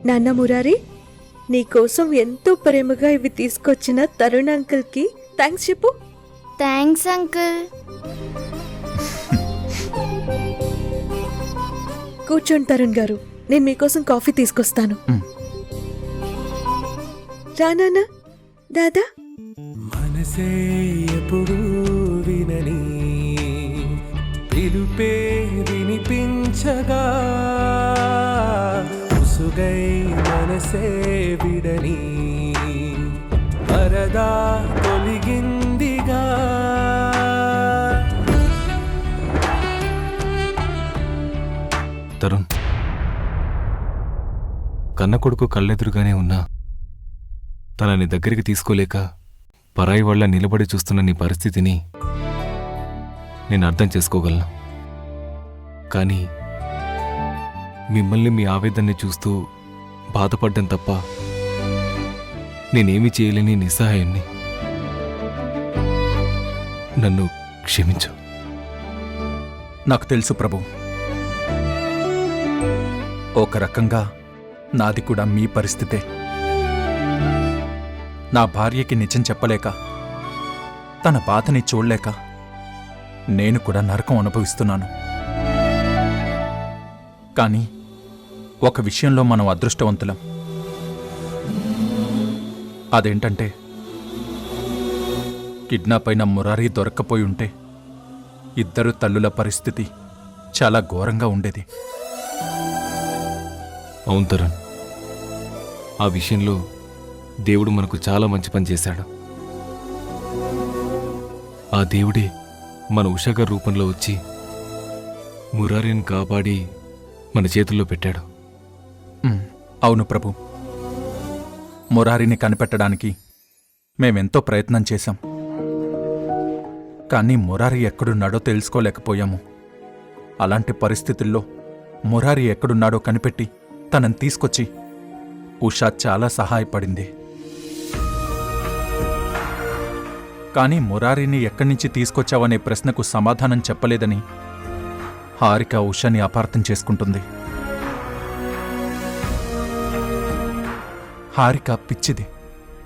నాన్న మురారి, నీకోసం ఎంతో ప్రేమగా ఇవి తీసుకొచ్చిన తరుణ్ అంకుల్కి థ్యాంక్స్ చెప్పు. Thanks uncle. కూర్చోండి తరుణ్ గారు, నేను మీకోసం కాఫీ తీసుకొస్తాను. రా నాన్న. దాదా మనసే ఎప్పుడు వినని పిలుపే వినిపించగా ఉసుగై మనసే విడని పరదా తొలగిందిగా. తరుణ్, కన్న కొడుకు కళ్ళెదురుగానే ఉన్నా తనని దగ్గరికి తీసుకోలేక పరాయి వాళ్ళ నిలబడి చూస్తున్న నీ పరిస్థితిని నేను అర్థం చేసుకోగలను. కానీ మిమ్మల్ని మీ ఆవేదన్ని చూస్తూ బాధపడ్డం తప్ప నేనేమీ చేయలేని నిస్సహాయాన్ని. నన్ను క్షమించు. నాకు తెలుసు ప్రభు, ఒక రకంగా నాది కూడా మీ పరిస్థితే. నా భార్యకి నిజం చెప్పలేక, తన బాధని చూడలేక నేను కూడా నరకం అనుభవిస్తున్నాను. కానీ ఒక విషయంలో మనం అదృష్టవంతులం. అదేంటంటే, కిడ్నాప్ అయిన మురారి దొరక్కపోయి ఉంటే ఇద్దరు తల్లుల పరిస్థితి చాలా ఘోరంగా ఉండేది. అవును తరుణ్, ఆ విషయంలో దేవుడు మనకు చాలా మంచి పని చేశాడు. ఆ దేవుడే మన ఉషాగారి రూపంలో వచ్చి మురారిని కాపాడి మన చేతుల్లో పెట్టాడు. అవును ప్రభు, మురారిని కనిపెట్టడానికి మేమెంతో ప్రయత్నం చేశాం. కానీ మురారి ఎక్కడున్నాడో తెలుసుకోలేకపోయాము. అలాంటి పరిస్థితుల్లో మురారి ఎక్కడున్నాడో కనిపెట్టి తనని తీసుకొచ్చి ఉషా చాలా సహాయపడింది. కానీ మురారిని ఎక్కడి నుంచి తీసుకొచ్చావనే ప్రశ్నకు సమాధానం చెప్పలేదని హారిక ఉషాని అపార్థం చేసుకుంటుంది. హారిక పిచ్చిది,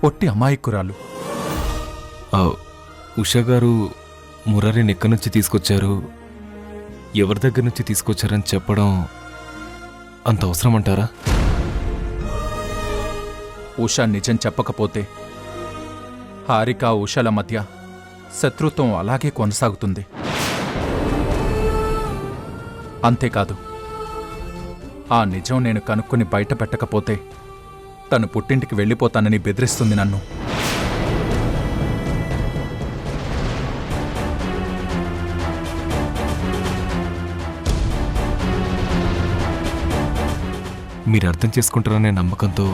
ఒట్టి అమాయకురాలు. ఉషాగారు మురారిని ఎక్కడి నుంచి తీసుకొచ్చారు, ఎవరి దగ్గర నుంచి తీసుకొచ్చారని చెప్పడం అంత అవసరమంటారా? ఉషా నిజం చెప్పకపోతే హారిక ఉషాల మధ్య శత్రుత్వం అలాగే కొనసాగుతుంది. అంతేకాదు, ఆ నిజం నేను కనుక్కుని బయట పెట్టకపోతే తను పుట్టింటికి వెళ్ళిపోతానని బెదిరిస్తుంది నన్ను. మీరు అర్థం చేసుకుంటారనే నమ్మకంతో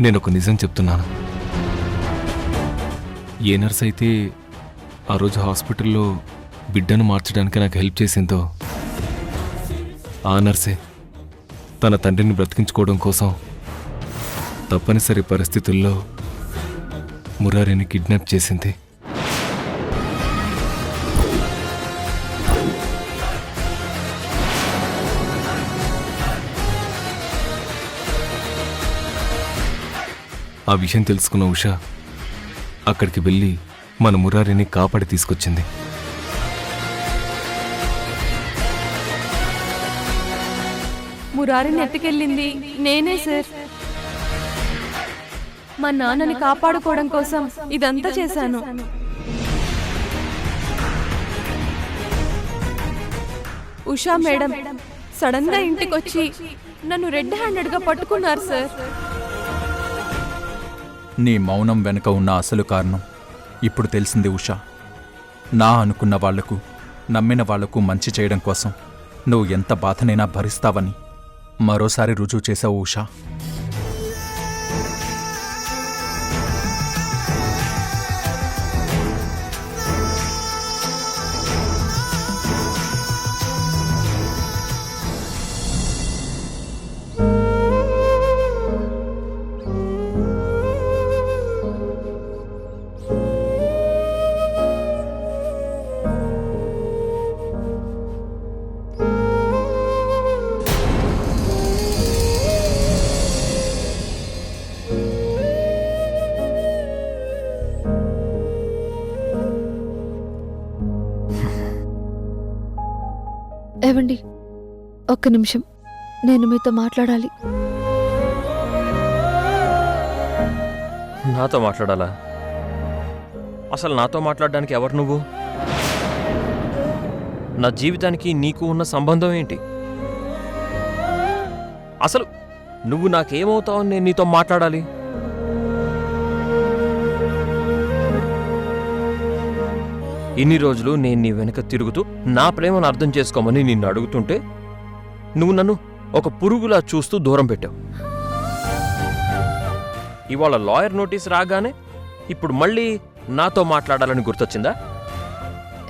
నేను ఒక నిజం చెప్తున్నాను. ఏ నర్స్ అయితే ఆ రోజు హాస్పిటల్లో బిడ్డను మార్చడానికి నాకు హెల్ప్ చేసిందో ఆ నర్సే తన తండ్రిని బ్రతికించుకోవడం కోసం తప్పనిసరి పరిస్థితుల్లో మురారిని కిడ్నాప్ చేసింది. ఆ విషయం తెలుసుకున్న ఉషా అక్కడికి వెళ్ళి మన మురారిని కాపాడి తీసుకొచ్చింది. మురారిని ఎత్తుకెళ్ళింది నేనే సార్. మా నాన్నని కాపాడుకోవడం కోసం ఇదంతా చేశాను. ఉషా మేడం సడన్ గా ఇంటికొచ్చి నన్ను రెడ్ హ్యాండెడ్ గా పట్టుకున్నారు సార్. నీ మౌనం వెనుక ఉన్న అసలు కారణం ఇప్పుడు తెలిసింది ఉషా. నా అనుకున్న వాళ్లకు, నమ్మిన వాళ్లకు మంచి చేయడం కోసం నువ్వు ఎంత బాధనైనా భరిస్తావని మరోసారి రుజువు చేశావు ఉషా. ఏవండి, ఒక్క నిమిషం, నేను మీతో మాట్లాడాలి. నాతో మాట్లాడాలా? అసలు నాతో మాట్లాడడానికి ఎవరు నువ్వు? నా జీవితానికి నీకు ఉన్న సంబంధం ఏంటి? అసలు నువ్వు నాకేమవుతావని నేను నీతో మాట్లాడాలి? ఇన్ని రోజులు నేను నీ వెనక తిరుగుతూ నా ప్రేమను అర్థం చేసుకోమని నిన్ను అడుగుతుంటే నువ్వు నన్ను ఒక పురుగులా చూస్తూ దూరం పెట్టావు. ఇవాళ లాయర్ నోటీస్ రాగానే ఇప్పుడు మళ్ళీ నాతో మాట్లాడాలని గుర్తొచ్చిందా?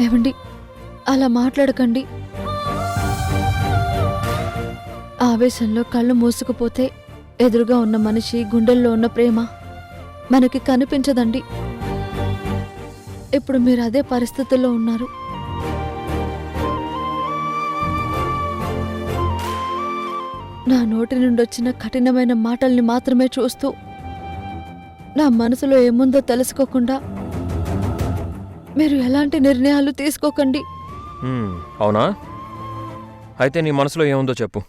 ఏవండి, అలా మాట్లాడకండి. ఆవేశంలో కళ్ళు మూసుకుపోతే ఎదురుగా ఉన్న మనిషి గుండెల్లో ఉన్న ప్రేమ మనకి కనిపించదండి. ఇప్పుడు మీరు అదే పరిస్థితుల్లో ఉన్నారు. నా నోటి నుండి వచ్చిన కఠినమైన మాటల్ని మాత్రమే చూస్తూ నా మనసులో ఏముందో తెలుసుకోకుండా మీరు ఎలాంటి నిర్ణయాలు తీసుకోకండి. అవునా? అయితే నీ మనసులో ఏముందో చెప్పు.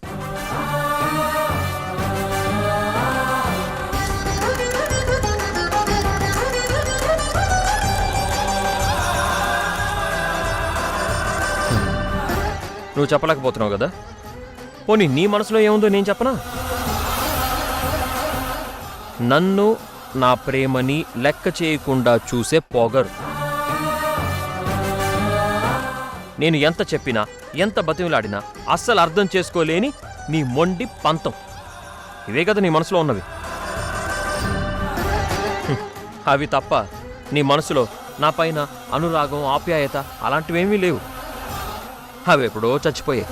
నువ్వు చెప్పలేకపోతున్నావు కదా, పోనీ నీ మనసులో ఏముందో నేను చెప్పనా? నన్ను, నా ప్రేమని లెక్క చేయకుండా చూసే పొగరు. నేను ఎంత చెప్పినా, ఎంత బతిమిలాడినా అస్సలు అర్థం చేసుకోలేని నీ మొండి పంతం. ఇవే కదా నీ మనసులో ఉన్నవి. అవి తప్ప నీ మనసులో నా పైన అనురాగం, ఆప్యాయత అలాంటివేమీ లేవు. అవి ఎప్పుడో చచ్చిపోయాయి.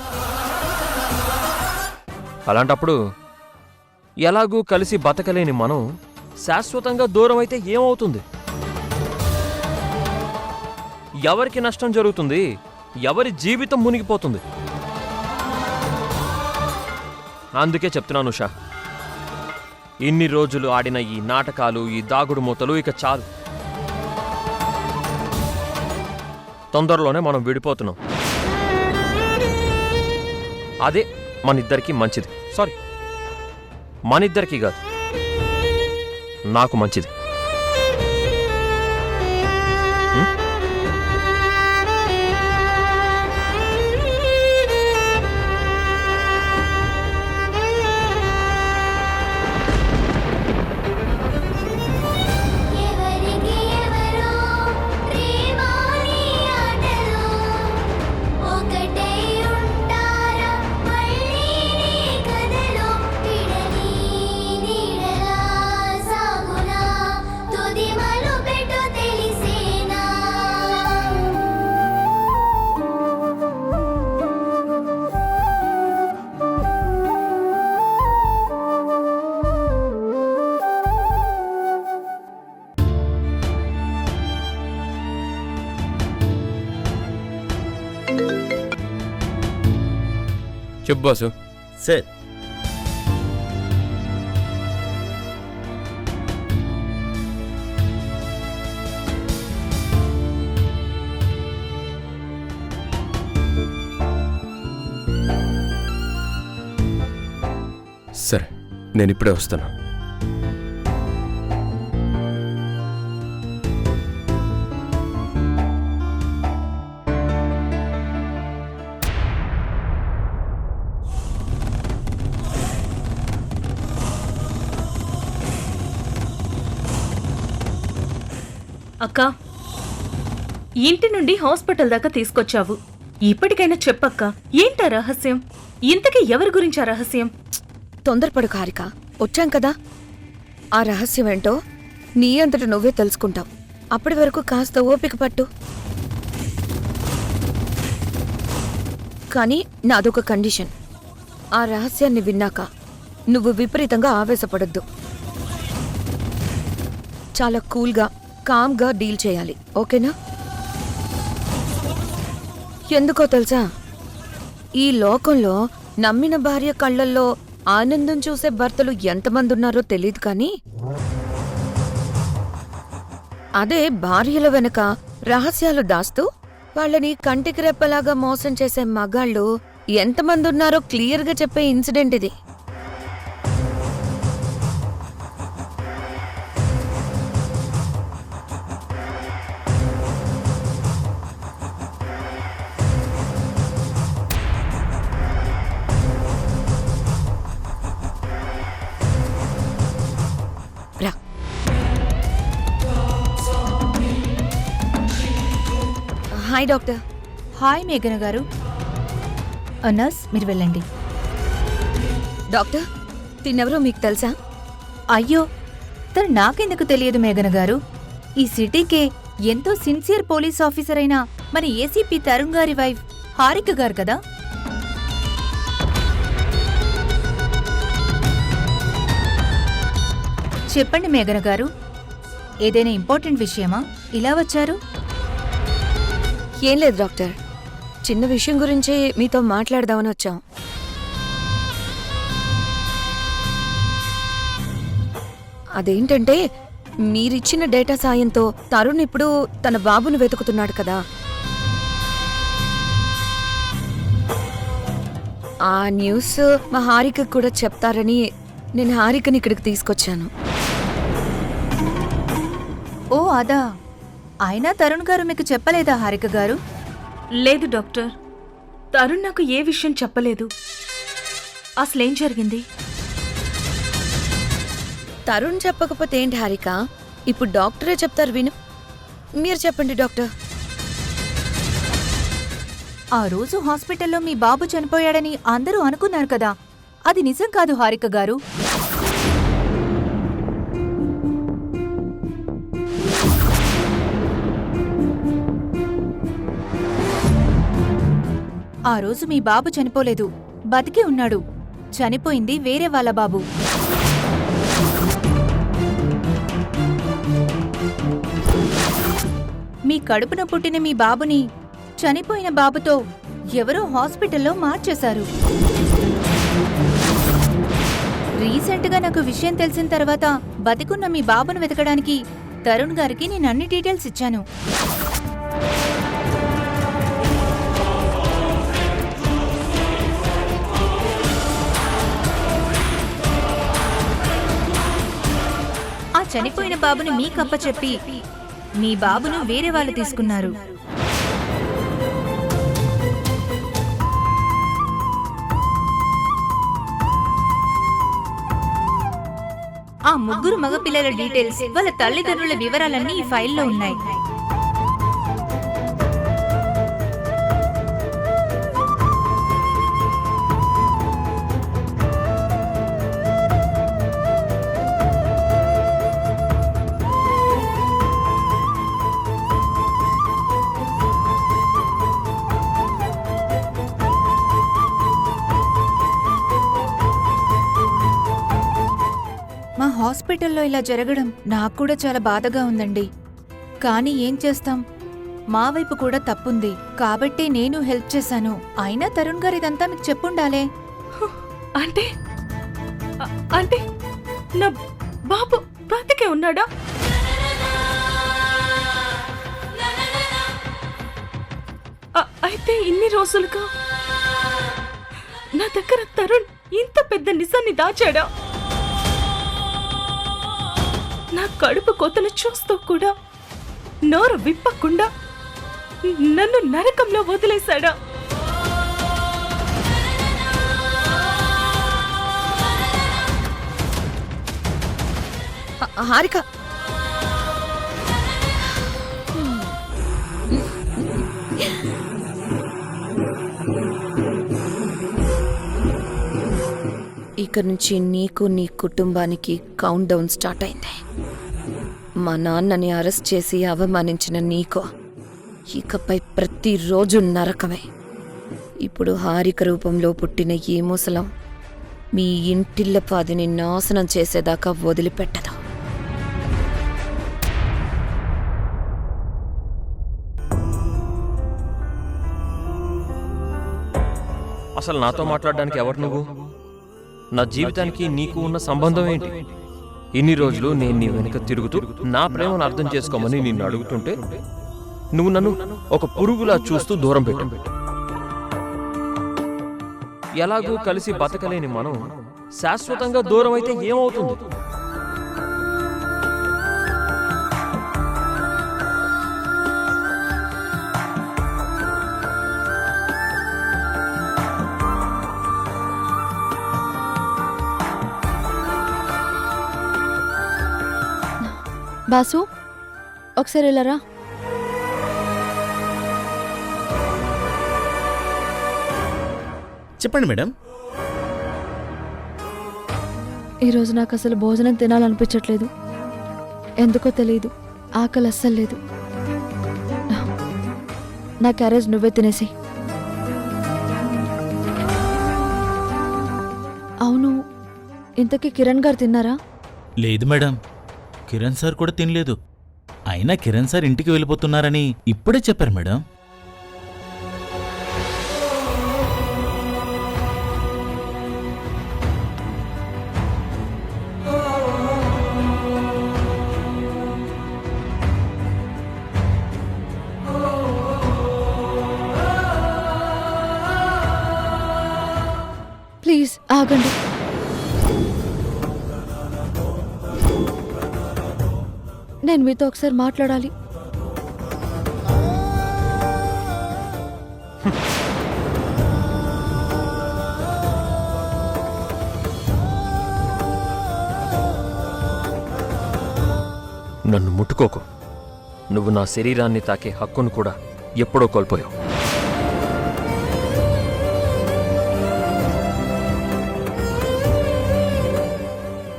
అలాంటప్పుడు ఎలాగూ కలిసి బతకలేని మనం శాశ్వతంగా దూరం అయితే ఏమవుతుంది? ఎవరికి నష్టం జరుగుతుంది? ఎవరి జీవితం మునిగిపోతుంది? అందుకే చెప్తున్నాను ఉషా, ఇన్ని రోజులు ఆడిన ఈ నాటకాలు, ఈ దాగుడు మూతలు ఇక చాలు. తొందరలోనే మనం విడిపోతున్నాం. అదే మనిద్దరికీ మంచిది. సారీ, మనిద్దరికీ కాదు, నాకు మంచిది. చెప్పు బాసు. సార్, సరే, నేను ఇప్పుడే వస్తాను. అక్క, ఇంటి నుండి హాస్పిటల్ దాకా తీసుకొచ్చావు. ఇప్పటికైనా చెప్పక్క, ఏంటా రహస్యం? ఇంతకీ ఎవరి గురించి ఆ రహస్యం? తొందరపడు హారిక, వచ్చాం కదా. ఆ రహస్యం ఏంటో నీ అంతట నువ్వే తెలుసుకుంటావు. అప్పటి వరకు కాస్త ఓపిక పట్టు. కానీ నాదొక కండిషన్. ఆ రహస్యాన్ని విన్నాక నువ్వు విపరీతంగా ఆవేశపడొద్దు. చాలా కూల్గా, కామ్గా డీల్ చేయాలి, ఓకేనా? ఎందుకో తెలుసా, ఈ లోకంలో నమ్మిన భార్య కళ్ళల్లో ఆనందం చూసే భర్తలు ఎంతమంది ఉన్నారో తెలియదు, కానీ అదే భార్యల వెనక రహస్యాలు దాస్తూ వాళ్ళని కంటికి రెప్పలాగా మోసం చేసే మగాళ్ళు ఎంతమంది ఉన్నారో క్లియర్గా చెప్పే ఇన్సిడెంట్ ఇది. రా. Hi doctor. హాయ్ మేఘన గారు. నర్స్ మీరు వెళ్ళండి. డాక్టర్ తిన్నెవరో మీకు తెలుసా? అయ్యో, తను నాకెందుకు తెలియదు మేఘన గారు. ఈ సిటీకే ఎంతో సిన్సియర్ పోలీస్ ఆఫీసర్ అయిన మన ఏసీపీ తరుణ్ గారి వైఫ్ హారిక గారు కదా. చెప్పండి మేఘన గారు, ఏదైనా ఇంపార్టెంట్ విషయమా ఇలా వచ్చారు? ఏం లేదు డాక్టర్, చిన్న విషయం గురించి మీతో మాట్లాడదామని వచ్చాం. అదేంటంటే మీరిచ్చిన డేటా సాయంతో తరుణ్ ఇప్పుడు తన బాబును వెతుకుతున్నాడు కదా. ఆ న్యూస్ మా హారికకు కూడా చెప్తారని నేను హారికని ఇక్కడికి తీసుకొచ్చాను. ఓ అదా, అయినా తరుణ్ గారు మీకు చెప్పలేదా హారిక గారు? లేదు డాక్టర్, తరుణ్ నాకు ఏ విషయం చెప్పలేదు. అసలేం జరిగింది? తరుణ్ చెప్పకపోతే ఏంటి హారిక, ఇప్పుడు డాక్టరే చెప్తారు విను. మీరు చెప్పండి డాక్టర్. ఆ రోజు హాస్పిటల్లో మీ బాబు చనిపోయాడని అందరూ అనుకున్నారు కదా, అది నిజం కాదు హారిక గారు. ఆ రోజు మీ బాబు చనిపోలేదు, బతికి ఉన్నాడు. చనిపోయింది వేరే వాళ్ళ బాబు. మీ కడుపున పుట్టిన మీ బాబుని చనిపోయిన బాబుతో ఎవరో హాస్పిటల్లో మార్చేశారు. రీసెంట్గా నాకు విషయం తెలిసిన తర్వాత బతికున్న మీ బాబును వెతకడానికి తరుణ్ గారికి నేను అన్ని డీటెయిల్స్ ఇచ్చాను. ఆ చనిపోయిన బాబుని మీకప్పచెప్పి మీ బాబును వేరే వాళ్ళు తీసుకున్నారు. ఆ ముగ్గురు మగపిల్లల డీటెయిల్స్, వాళ్ళ తల్లిదండ్రుల వివరాలన్నీ ఈ ఫైల్లో ఉన్నాయి. మా హాస్పిటల్లో ఇలా జరగడం నాకు కూడా చాలా బాధగా ఉందండి. కానీ ఏం చేస్తాం, మా వైపు కూడా తప్పుంది కాబట్టి నేను హెల్ప్ చేశాను. అయినా తరుణ్ గారు ఇదంతా మీకు చెప్పుండాలే. అంటే అంటే నా బాబు బ్రతికే ఉన్నాడా? అయితే ఇన్ని రోజులుగా నా దగ్గర తరుణ్ ఇంత పెద్ద నిజాన్ని దాచాడా? నా కడుపు కోతను చూస్తూ కూడా నోరు విప్పకుండా నన్ను నరకంలో వదిలేశాడా? హారిక, ఇక నుంచి నీకు నీ కుటుంబానికి కౌంట్ డౌన్ స్టార్ట్ అయింది. మా నాన్నని అరెస్ట్ చేసి అవమానించిన నీకు ఇకపై ప్రతిరోజు నరకమే. ఇప్పుడు హారిక రూపంలో పుట్టిన ఈ ముసలం మీ ఇంటిల్లపాదిని నాశనం చేసేదాకా వదిలిపెట్టదు. అసలు నాతో మాట్లాడడానికి ఎవరు నువ్వు? నా జీవితానికి నీకు ఉన్న సంబంధం ఏంటి? ఇన్ని రోజులు నేను నీ వెనుక తిరుగుతూ నా ప్రేమను అర్థం చేసుకోమని నిన్ను అడుగుతుంటే నువ్వు నన్ను ఒక పురుగులా చూస్తూ దూరం పెట్టు. ఎలాగూ కలిసి బతకలేని మనం శాశ్వతంగా దూరం అయితే ఏమవుతుంది? బాసు ఒకసారి వెళ్ళరా. చెప్పండి మేడం. ఈరోజు నాకు అసలు భోజనం తినాలనిపించట్లేదు. ఎందుకో తెలియదు, ఆకలి అస్సలు లేదు. నా క్యారేజ్ నువ్వే తినేసి. అవును, ఇంతకీ కిరణ్ గారు తిన్నారా? లేదు మేడం, కిరణ్ సార్ కూడా తినలేదు. అయినా కిరణ్ సార్ ఇంటికి వెళ్ళిపోతున్నారని ఇప్పుడే చెప్పారు మేడం. ప్లీజ్ ఆగండి. నేను మీతో ఒకసారి మాట్లాడాలి. నన్ను ముట్టుకోకు. నువ్వు నా శరీరాన్ని తాకే హక్కును కూడా ఎప్పుడో కోల్పోయావు.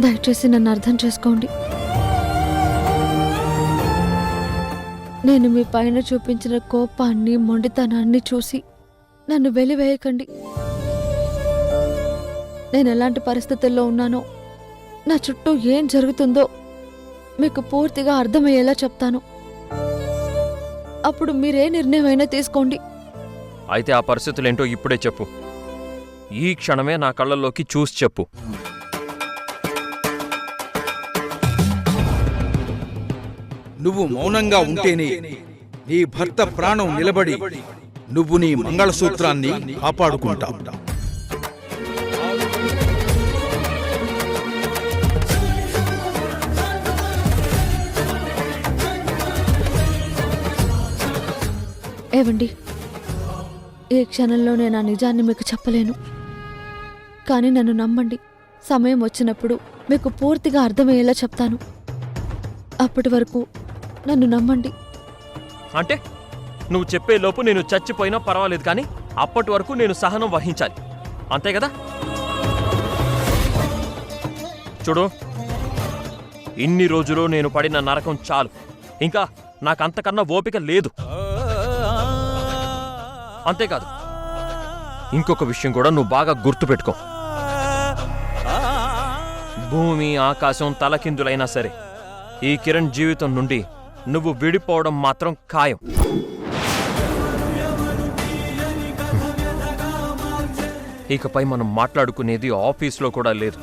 దయచేసి నన్ను అర్థం చేసుకోండి. నేను మీ పైన చూపించిన కోపాన్ని, మొండితనాన్ని చూసి నన్ను వెలివేయకండి. నేను ఎలాంటి పరిస్థితుల్లో ఉన్నానో, నా చుట్టూ ఏం జరుగుతుందో మీకు పూర్తిగా అర్థమయ్యేలా చెప్తాను. అప్పుడు మీరే నిర్ణయమైనా తీసుకోండి. అయితే ఆ పరిస్థితులేంటో ఇప్పుడే చెప్పు. ఈ క్షణమే నా కళ్ళల్లోకి చూసి చెప్పు. నువ్వు మౌనంగా ఉంటేనే నీ భర్త ప్రాణం నిలబడి నువ్వు నీ మంగళసూత్రాన్ని కాపాడుకుంటావు. ఏవండి, ఈ క్షణంలో నేను ఆ నిజాన్ని మీకు చెప్పలేను. కానీ నన్ను నమ్మండి, సమయం వచ్చినప్పుడు మీకు పూర్తిగా అర్థమయ్యేలా చెప్తాను. అప్పటి వరకు నన్ను నమ్మండి. అంటే నువ్వు చెప్పేలోపు నేను చచ్చిపోయినా పర్వాలేదు, కానీ అప్పటి వరకు నేను సహనం వహించాలి, అంతే కదా? చూడు, ఇన్ని రోజులు నేను పడిన నరకం చాలు. ఇంకా నాకంతకన్నా ఓపిక లేదు. అంతేకాదు, ఇంకొక విషయం కూడా నువ్వు బాగా గుర్తుపెట్టుకో. భూమి ఆకాశం తలకిందులైనా సరే ఈ కిరణ్ జీవితం నుండి నువ్వు విడిపోవడం మాత్రం ఖాయం. ఇకపై మనం మాట్లాడుకునేది ఆఫీస్లో కూడా లేదు,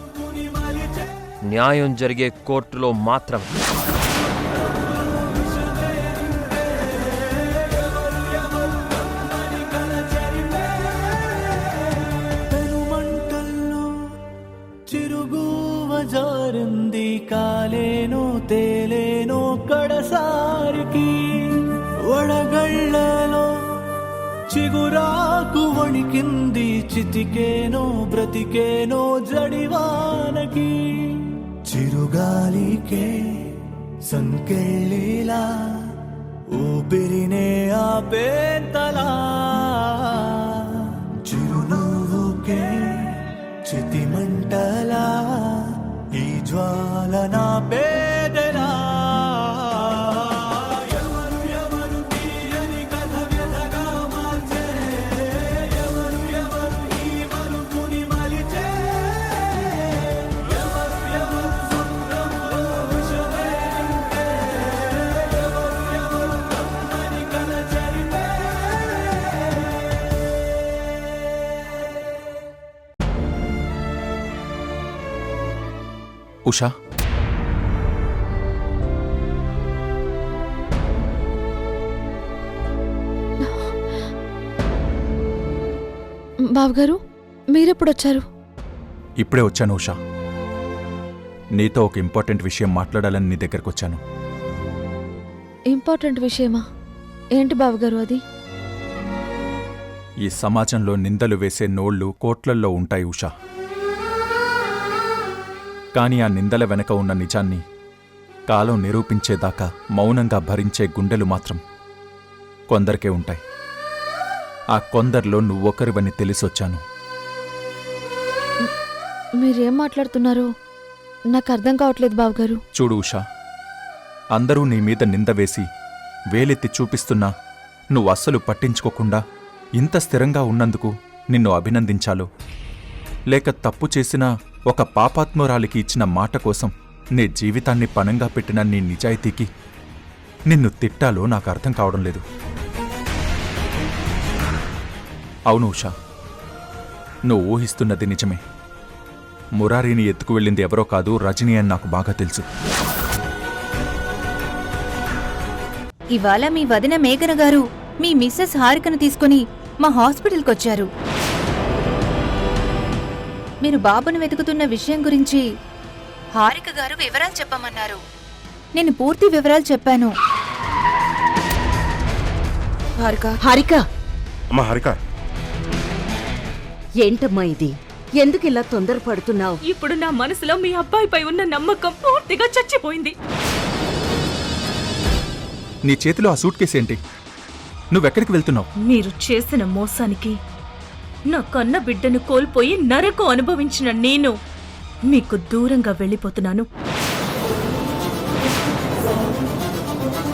న్యాయం జరిగే కోర్టులో మాత్రమే. జారింది కాలేనో తేలేనో కడసారికి వడగళ్ళలో చిగురాకు వణికింది చితికేనో బ్రతికేనో జడివానకి చిరుగాలికే సంకెళ్ళిలా ఊపిరినే ఆపేంతలా చిరునవ్వుకే చితిమంటలా ఈ జ్వాల నా పేదలా ఎవరు ఎవరు తీయని కథ వ్యధగా మార్చే ఎవరు ఎవరు ఈ మలుపుని మలిచే ఎవరు ఎవరు సంద్రంలో విషమే అంటే ఎవరు ఎవరు కమ్మని కథ జరిపే ఉషా, బావగారు, మీరెప్పుడొచ్చారు? ఇప్పుడే వచ్చాను ఉషా. నీతో ఒక ఇంపార్టెంట్ విషయం మాట్లాడాలని నీ దగ్గరకు వచ్చాను. ఇంపార్టెంట్ విషయమా? ఏంటి బావగారు అది? ఈ సమాజంలో నిందలు వేసే నోళ్లు కోట్లల్లో ఉంటాయి ఉషా. కాని ఆ నిందల వెనక ఉన్న నిజాన్ని కాలం నిరూపించేదాకా మౌనంగా భరించే గుండెలు మాత్రం కొందరికే ఉంటాయి. ఆ కొందరిలో నువ్వొకరివని తెలిసొచ్చాను. మీరేం మాట్లాడుతున్నారో నాకు అర్థం కావట్లేదు బావగారు. చూడు ఉషా, అందరూ నీ మీద నింద వేసి వేలెత్తి చూపిస్తున్నా నువ్వు అస్సలు పట్టించుకోకుండా ఇంత స్థిరంగా ఉన్నందుకు నిన్ను అభినందించాలో, లేక తప్పు చేసిన ఒక పాపాత్మురాలికి ఇచ్చిన మాట కోసం నీ జీవితాన్ని పణంగా పెట్టిన నీ నిజాయితీకి నిన్ను తిట్టాలో నాకు అర్థం కావడం లేదు. అవును ఉషా, నువ్వు ఊహిస్తున్నది నిజమే. మురారీని ఎత్తుకు వెళ్ళింది ఎవరో కాదు, రజనీ అని నాకు బాగా తెలుసు. ఇవాళ మీ వదిన మేఘన గారు మీ మిస్సెస్ హారికను తీసుకుని మా హాస్పిటల్కి వచ్చారు. మీరు బాబును వెతుకుతున్న విషయం గురించి హారిక గారు వివరాలు చెప్పమన్నారు. నేను పూర్తి వివరాలు చెప్పాను. హారిక, అమ్మా హారిక, ఏంటమ్మా ఇది? ఎందుకు ఇలా తొందరపడుతున్నావు? ఇప్పుడు నా మనసులో మీ అబ్బాయిపై ఉన్న నమ్మకం పూర్తిగా చచ్చిపోయింది. నీ చేతిలో ఆ సూట్ కేసు ఏంటి? నువ్వెక్కడికి వెళ్తున్నావు? మీరు చేసిన మోసానికి నా కన్న బిడ్డను కోల్పోయి నరకం అనుభవించిన నేను మీకు దూరంగా వెళ్ళిపోతున్నాను.